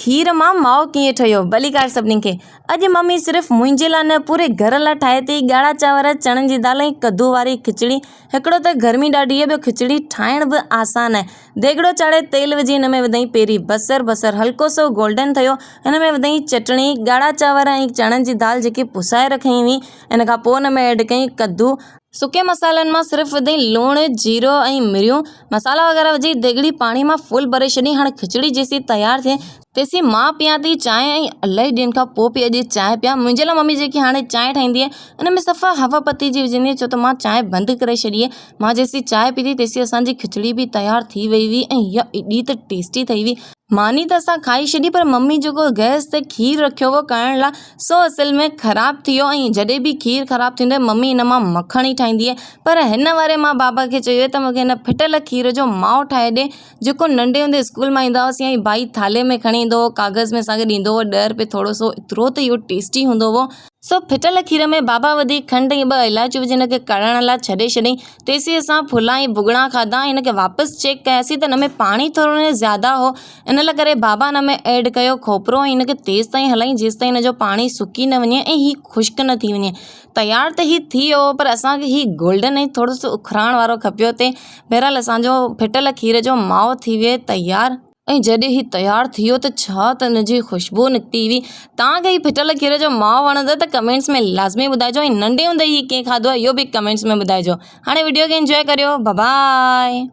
खीर मां माओ कीअं ठहियो भलीकार सभिनी खे। अॼु मम्मी सिर्फ़ु मुंहिंजे लाइ न पूरे घर लाइ ठाहे थी ॻाढ़ा चांवर, चणनि जी दाल ऐं कद्दू वारी खिचड़ी। हिकिड़ो त गर्मी ॾाढी आहे, ॿियो खिचड़ी ठाहिण बि आसान आहे। देगिड़ो चाढ़े तेल विझी हिन में विधई पहिरीं बसर हल्को सो गोल्डन थियो। हिन में विधई चटणी, ॻाढ़ा चांवर ऐं चणनि जी दाल जेकी पुसाए रखी हुई। इन खां पोइ हिन में ऐड कई कद्दू। सुके मसालनि मां सिर्फ़ु विधई लूणु, जीरो ऐं मिरियूं, मसाला वग़ैरह विझी देगिड़ी पाणी मां फुल भरे छॾी। हाणे खिचड़ी जेसी तयारु थिए तेसी मां पियां थी चांहि, ऐं इलाही ॾींहंनि खां पोइ पई अॼु चांहि पियां। मुंहिंजे लाइ मम्मी जेकी हाणे चांहि ठाहींदी आहे इन में सफ़ा हवा पत्ती जी विझंदी आहे, छो त मां चांहि बंदि करे छॾी आहे। मां जेसी चांहि पीती तेसी असांजी खिचड़ी बि तयारु थी वई हुई, ऐं इहा एॾी त टेस्टी ठही हुई। मानी त असां खाई छॾी, पर मम्मी जेको गैस ते खीर रखियो हो करण लाइ सो असल में ख़राबु थी वियो। ऐं जॾहिं बि खीर ख़राबु थींदो आहे मम्मी इन मां मखण ई ठाहींदी आहे। पर हिन वारे मां बाबा खे चयो त मूंखे हिन फिटल खीर जो माओ ठाहे ॾे, जेको नंढे हूंदे स्कूल मां ईंदा हुआसीं ऐं भाई थाले में खणी ईंदो हो, कागज़ में असांखे ॾींदो हो, 10 रुपए थोरो सो, एतिरो त इहो टेस्टी हूंदो हो। सो फिटल खीर में बाबा वधीक खंडु ऐं 2 इलायचियूं विझी हिनखे कढ़ण लाइ छॾे छॾियईं। तेसी असां फुला ऐं भुॻड़ा खाधा। हिनखे वापसि चेक कयासीं त हिन में पाणी थोरो न ज़्यादा हो, इन लाइ करे बाबा हिन में ऐड कयो खोपरो ऐं हिनखे तेसि ताईं हलाईं जेसि ताईं हिन जो पाणी सुकी न वञे ऐं हीउ ख़ुश्क न थी वञे। तयारु त हीउ थी वियो, पर असांखे हीउ गोल्डन ऐं थोरो सो उखराइण वारो खपियो ते। बहरहाल असांजो फिटल खीर जो माओ थी वियो तयारु। ऐं जॾहिं हीउ तयारु थी वियो त छा त हिनजी ख़ुशबू निकिती हुई। तव्हांखे हीउ फिटल खीर जो माओ वणंदो त कमेंट्स में लाज़मी ॿुधाइजो, ऐं नंढे हूंदे हीउ कीअं खाधो आहे इहो बि कमेंट्स में ॿुधाइजो। हाणे वीडियो खे एंजॉय करियो, बाय बाय।